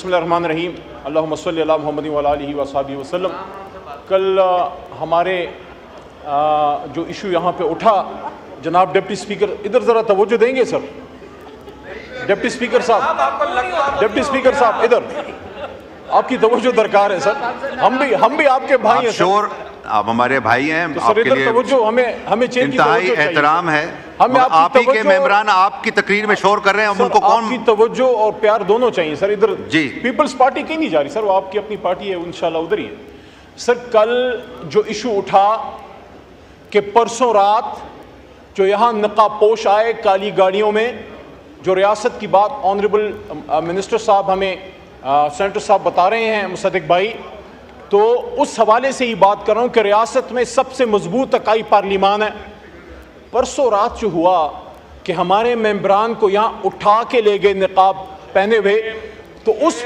بسم اللہ الرحمن الرحیم اللہم صلی علی محمد و علی آلہ وصحبہ وسلم۔ کل ہمارے جو ایشو یہاں پہ اٹھا، جناب ڈپٹی اسپیکر ادھر ذرا توجہ دیں گے سر؟ ڈپٹی اسپیکر صاحب ادھر آپ کی توجہ درکار ہے سر، ہم بھی آپ کے بھائی ہیں شور، آپ ہمارے بھائی ہیں، آپ کے لیے ہمیں انتہائی احترام ہے۔ آپ ہی کے ممبران آپ کی تقریر میں شور کر رہے ہیں، ہم ان کو کون؟ آپ کی توجہ اور پیار دونوں چاہیے سر۔ ادھر جی پیپلز پارٹی کہیں نہیں جا رہی سر، وہ آپ کی اپنی پارٹی ہے، انشاءاللہ ادھر ہی ہے سر۔ کل جو ایشو اٹھا کہ پرسوں رات جو یہاں نقاب پوش آئے کالی گاڑیوں میں، جو ریاست کی بات آنریبل منسٹر صاحب ہمیں سینیٹر صاحب بتا رہے ہیں، مصدق بھائی، تو اس حوالے سے ہی بات کر رہا ہوں کہ ریاست میں سب سے مضبوط اکائی پارلیمان ہے۔ پرسوں رات جو ہوا کہ ہمارے ممبران کو یہاں اٹھا کے لے گئے نقاب پہنے ہوئے، تو اس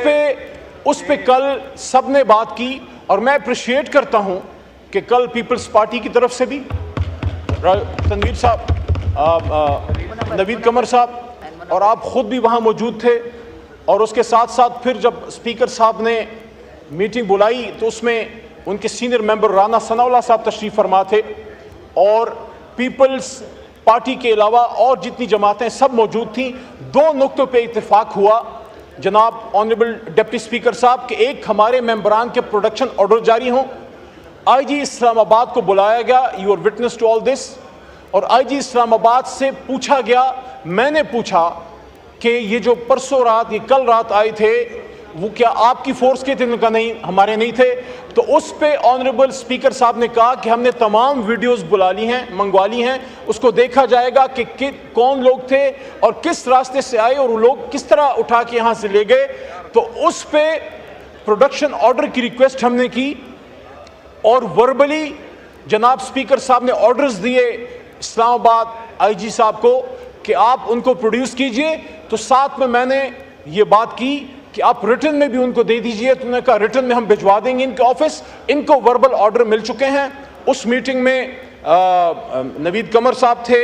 پہ کل سب نے بات کی، اور میں اپریشیٹ کرتا ہوں کہ کل پیپلز پارٹی کی طرف سے بھی تنویر صاحب، نوید قمر صاحب، اور آپ خود بھی وہاں موجود تھے، اور اس کے ساتھ ساتھ پھر جب اسپیکر صاحب نے میٹنگ بلائی تو اس میں ان کے سینئر ممبر رانا ثناء اللہ صاحب تشریف فرما تھے، اور پیپلز پارٹی کے علاوہ اور جتنی جماعتیں سب موجود تھیں۔ دو نقطوں پہ اتفاق ہوا جناب آنریبل ڈپٹی اسپیکر صاحب کہ ایک، ہمارے ممبران کے پروڈکشن آرڈر جاری ہوں، آئی جی اسلام آباد کو بلایا گیا، you are witness to all this, اور آئی جی اسلام آباد سے پوچھا گیا، میں نے پوچھا کہ یہ جو پرسوں رات یہ کل رات آئے تھے وہ کیا آپ کی فورس کے تھے؟ ان کا نہیں، ہمارے نہیں تھے۔ تو اس پہ آنریبل اسپیکر صاحب نے کہا کہ ہم نے تمام ویڈیوز منگوا لی ہیں، اس کو دیکھا جائے گا کہ کون لوگ تھے اور کس راستے سے آئے اور وہ لوگ کس طرح اٹھا کے یہاں سے لے گئے۔ تو اس پہ پروڈکشن آرڈر کی ریکویسٹ ہم نے کی، اور وربلی جناب اسپیکر صاحب نے آرڈرز دیے اسلام آباد آئی جی صاحب کو کہ آپ ان کو پروڈیوس کیجئے۔ تو ساتھ میں نے یہ بات کی کہ آپ ریٹن میں بھی ان کو دے دیجئے، تو انہوں نے کہا ریٹن میں ہم بھجوا دیں گے ان کے آفس۔ ان کو وربل آرڈر مل چکے ہیں۔ اس میٹنگ میں نوید قمر صاحب تھے،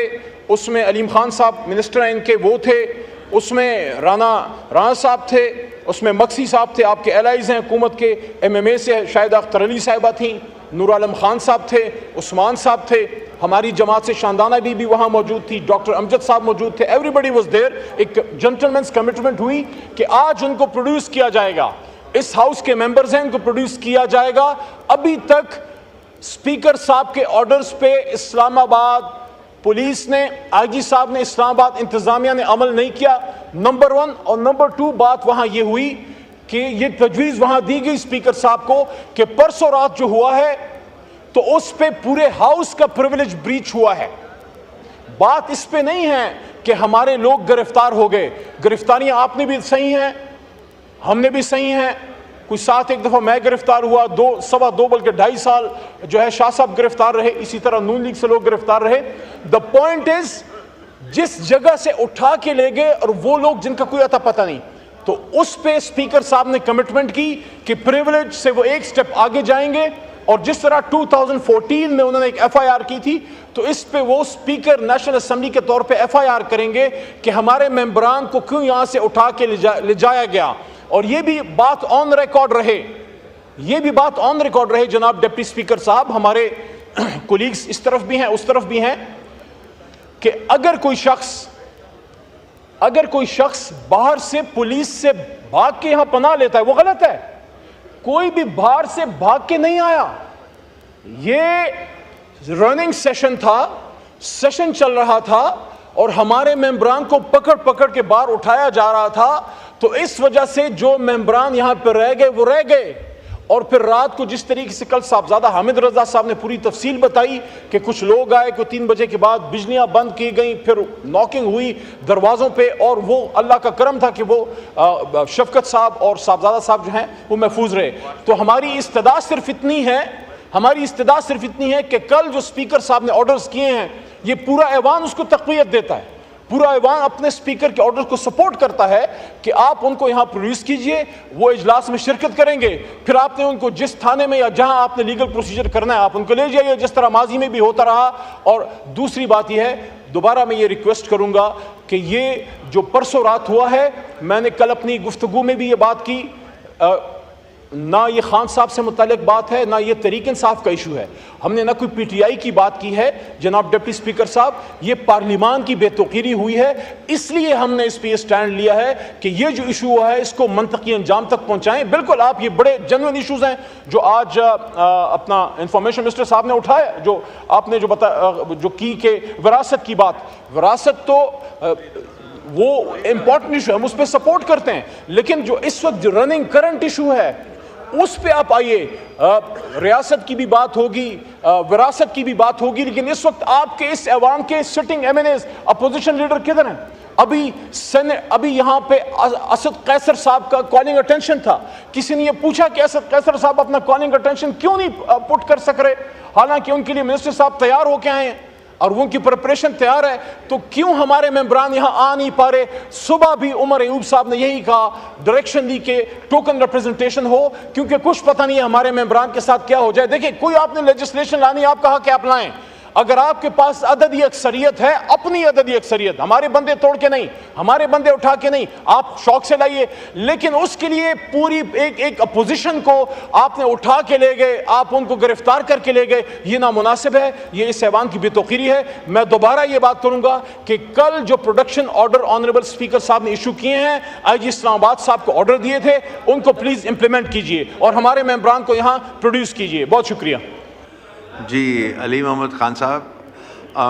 اس میں علیم خان صاحب منسٹر ہیں ان کے وہ تھے، اس میں رانا صاحب تھے، اس میں مکسی صاحب تھے، آپ کے الائز ہیں حکومت کے، ایم ایم اے سے شاہد اختر علی صاحبہ تھیں، نور عالم خان صاحب تھے، عثمان صاحب تھے، ہماری جماعت سے شاندانہ بھی وہاں موجود تھی، ڈاکٹر امجد صاحب موجود تھے، ایوری بڈی واز دیئر۔ ایک جنٹلمنس کمٹمنٹ ہوئی کہ آج ان کو پروڈیوس کیا جائے گا، اس ہاؤس کے ممبرز ہیں، ان کو پروڈیوس کیا جائے گا۔ ابھی تک اسپیکر صاحب کے آرڈرز پہ اسلام آباد پولیس نے، آئی جی صاحب نے، اسلام آباد انتظامیہ نے عمل نہیں کیا، نمبر 1۔ اور نمبر 2 بات وہاں یہ ہوئی کہ یہ تجویز وہاں دی گئی اسپیکر صاحب کو کہ پرسوں رات جو ہوا ہے تو اس پہ پورے ہاؤس کا پریویلیج بریچ ہوا ہے۔ بات اس پہ نہیں ہے کہ ہمارے لوگ گرفتار ہو گئے، گرفتاریاں آپ نے بھی صحیح ہیں، ہم نے بھی صحیح ہیں، کوئی ساتھ ایک دفعہ میں گرفتار ہوا، 2.25 بلکہ 2.5 سال جو ہے شاہ صاحب گرفتار رہے، اسی طرح نون لیگ سے لوگ گرفتار رہے۔ دا پوائنٹ از جس جگہ سے اٹھا کے لے گئے اور وہ لوگ جن کا کوئی اتا پتہ نہیں، تو اس پہ اسپیکر صاحب نے کمٹمنٹ کی کہ پریویلیج سے وہ ایک سٹیپ آگے جائیں گے، اور جس طرح 2014 میں انہوں نے ایک ایف آئی آر کی تھی تو اس پہ وہ اسپیکر نیشنل اسمبلی کے طور پہ ایف آئی آر کریں گے کہ ہمارے ممبران کو کیوں یہاں سے اٹھا کے لے جایا گیا۔ اور یہ بھی بات آن ریکارڈ رہے، جناب ڈپٹی اسپیکر صاحب، ہمارے کولیگز اس طرف بھی ہیں اس طرف بھی ہیں، کہ اگر کوئی شخص باہر سے پولیس سے بھاگ کے یہاں پناہ لیتا ہے وہ غلط ہے۔ کوئی بھی باہر سے بھاگ کے نہیں آیا، یہ رننگ سیشن تھا، سیشن چل رہا تھا، اور ہمارے ممبران کو پکڑ کے باہر اٹھایا جا رہا تھا۔ تو اس وجہ سے جو ممبران یہاں پہ رہ گئے وہ رہ گئے۔ اور پھر رات کو جس طریقے سے کل صاحبزادہ حامد رضا صاحب نے پوری تفصیل بتائی کہ کچھ لوگ آئے کہ 3 بجے کے بعد بجلیاں بند کی گئیں، پھر ناکنگ ہوئی دروازوں پہ، اور وہ اللہ کا کرم تھا کہ وہ شفقت صاحب اور صاحبزادہ صاحب جو ہیں وہ محفوظ رہے۔ تو ہماری استدعا صرف اتنی ہے کہ کل جو اسپیکر صاحب نے آرڈرز کیے ہیں، یہ پورا ایوان اس کو تقویت دیتا ہے، پورا ایوان اپنے اسپیکر کے آرڈر کو سپورٹ کرتا ہے کہ آپ ان کو یہاں پروڈیوس کیجئے، وہ اجلاس میں شرکت کریں گے، پھر آپ نے ان کو جس تھانے میں یا جہاں آپ نے لیگل پروسیجر کرنا ہے آپ ان کو لے جائیے، جس طرح ماضی میں بھی ہوتا رہا۔ اور دوسری بات یہ ہے، دوبارہ میں یہ ریکویسٹ کروں گا کہ یہ جو پرسوں رات ہوا ہے، میں نے کل اپنی گفتگو میں بھی یہ بات کی نہ یہ خان صاحب سے متعلق بات ہے، نہ یہ تحریک انصاف کا ایشو ہے. ہم نے نہ کوئی پی ٹی آئی کی بات کی ہے. جناب ڈپٹی اسپیکر صاحب، یہ پارلیمان کی بے توقیری ہوئی ہے، اس لیے ہم نے اس پہ یہ سٹینڈ لیا ہے کہ یہ جو ایشو ہوا ہے اس کو منطقی انجام تک پہنچائیں. بالکل آپ، یہ بڑے جنوین ایشوز ہیں جو آج اپنا انفارمیشن منسٹر صاحب نے اٹھایا، جو آپ نے جو کی کہ وراثت کی بات. وراثت تو وہ امپورٹنٹ ایشو ہے، ہم اس پہ سپورٹ کرتے ہیں، لیکن جو اس وقت جو رننگ کرنٹ ایشو ہے اس پہ آپ آئیے. ریاست کی بھی بات ہوگی، وراثت کی بھی بات ہوگی، لیکن اس وقت آپ کے اس ایوان کے sitting MNAs, opposition leader کدھر ہیں؟ ابھی یہاں پہ اسد قیصر صاحب کا کالنگ اٹینشن تھا. کسی نے یہ پوچھا کہ اسد قیصر صاحب اپنا کالنگ اٹینشن کیوں نہیں پٹ کر سک رہے، حالانکہ ان کے لیے منسٹر صاحب تیار ہو کے آئے ہیں اور وہ ان کی پریپریشن تیار ہے. تو کیوں ہمارے ممبران یہاں آ نہیں پا رہے؟ صبح بھی عمر ایوب صاحب نے یہی کہا، ڈائریکشن دی کہ ٹوکن ریپرزنٹیشن ہو، کیونکہ کچھ پتہ نہیں ہے ہمارے ممبران کے ساتھ کیا ہو جائے. دیکھیں، کوئی آپ نے لیجسلیشن لانی، آپ کہا کہ آپ لائیں. اگر آپ کے پاس عددی اکثریت ہے، اپنی عددی اکثریت، ہمارے بندے توڑ کے نہیں، ہمارے بندے اٹھا کے نہیں، آپ شوق سے لائیے، لیکن اس کے لیے پوری ایک اپوزیشن کو آپ نے اٹھا کے لے گئے، آپ ان کو گرفتار کر کے لے گئے. یہ نامناسب ہے، یہ اس ایوان کی بے توقیری ہے. میں دوبارہ یہ بات کروں گا کہ کل جو پروڈکشن آرڈر آنریبل اسپیکر صاحب نے ایشو کیے ہیں، آئی جی اسلام آباد صاحب کو آرڈر دیے تھے، ان کو پلیز امپلیمنٹ کیجئے اور ہمارے ممبران کو یہاں پروڈیوس کیجئے. بہت شکریہ. جی علی محمد خان صاحب،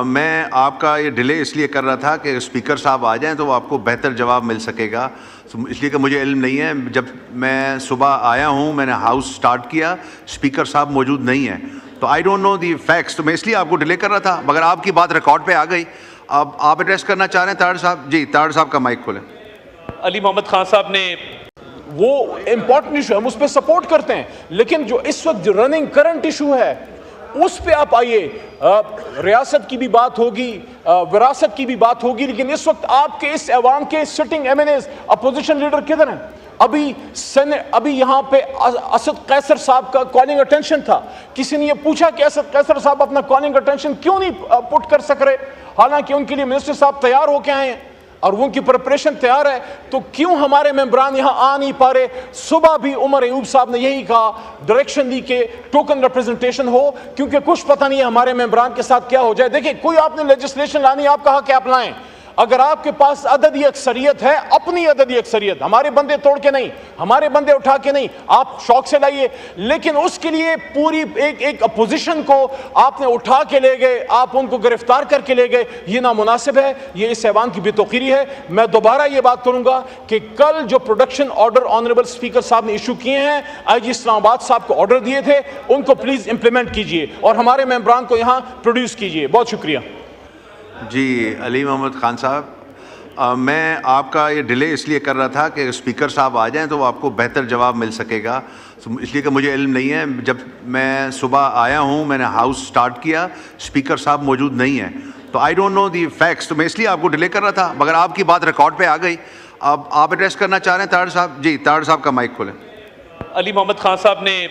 میں آپ کا یہ ڈیلے اس لیے کر رہا تھا کہ اسپیکر صاحب آ جائیں تو وہ آپ کو بہتر جواب مل سکے گا، اس لیے کہ مجھے علم نہیں ہے. جب میں صبح آیا ہوں، میں نے ہاؤس سٹارٹ کیا، اسپیکر صاحب موجود نہیں ہیں، تو I don't know the facts, تو میں اس لیے آپ کو ڈیلے کر رہا تھا. مگر آپ کی بات ریکارڈ پہ آ گئی. اب آپ ایڈریس کرنا چاہ رہے ہیں تاڑ صاحب؟ جی تاڑ صاحب کا مائک کھولیں. علی محمد خان صاحب نے وہ امپورٹنٹ ایشو ہے، ہم اس پہ سپورٹ کرتے ہیں، لیکن جو اس وقت جو رننگ کرنٹ ایشو ہے اس پہ آپ آئیے. ریاست کی بھی بات ہوگی، وراثت کی بھی بات ہوگی، لیکن اس وقت آپ کے اس ایوان کے sitting MNAs, opposition leader کدھر ہیں؟ ابھی یہاں پہ اسد قیصر صاحب کا کالنگ اٹینشن تھا. کسی نے یہ پوچھا کہ اسد قیصر صاحب اپنا کالنگ اٹینشن کیوں نہیں پٹ کر سک رہے، حالانکہ ان کے لیے منسٹر صاحب تیار ہو کے آئے ہیں اور وہ ان کی پریپریشن تیار ہے. تو کیوں ہمارے ممبران یہاں آ نہیں پا رہے؟ صبح بھی عمر ایوب صاحب نے یہی کہا، ڈائریکشن دی کہ ٹوکن ریپرزنٹیشن ہو، کیونکہ کچھ پتہ نہیں ہے ہمارے ممبران کے ساتھ کیا ہو جائے. دیکھیں، کوئی آپ نے لیجسلیشن لانی، آپ کہا کہ آپ لائیں. اگر آپ کے پاس عددی اکثریت ہے، اپنی عددی اکثریت، ہمارے بندے توڑ کے نہیں، ہمارے بندے اٹھا کے نہیں، آپ شوق سے لائیے، لیکن اس کے لیے پوری ایک اپوزیشن کو آپ نے اٹھا کے لے گئے، آپ ان کو گرفتار کر کے لے گئے. یہ نامناسب ہے، یہ اس ایوان کی بے توقیری ہے. میں دوبارہ یہ بات کروں گا کہ کل جو پروڈکشن آرڈر آنریبل اسپیکر صاحب نے ایشو کیے ہیں، آئی جی اسلام آباد صاحب کو آرڈر دیے تھے، ان کو پلیز امپلیمنٹ کیجئے اور ہمارے ممبران کو یہاں پروڈیوس کیجئے. بہت شکریہ. جی علی محمد خان صاحب، میں آپ کا یہ ڈیلے اس لیے کر رہا تھا کہ اسپیکر صاحب آ جائیں تو وہ آپ کو بہتر جواب مل سکے گا، اس لیے کہ مجھے علم نہیں ہے. جب میں صبح آیا ہوں، میں نے ہاؤس سٹارٹ کیا، اسپیکر صاحب موجود نہیں ہیں، تو I don't know the facts, تو میں اس لیے آپ کو ڈیلے کر رہا تھا. مگر آپ کی بات ریکارڈ پہ آ گئی. اب آپ ایڈریس کرنا چاہ رہے ہیں تاڑ صاحب؟ جی تاڑ صاحب کا مائک کھولیں. علی محمد خان صاحب نے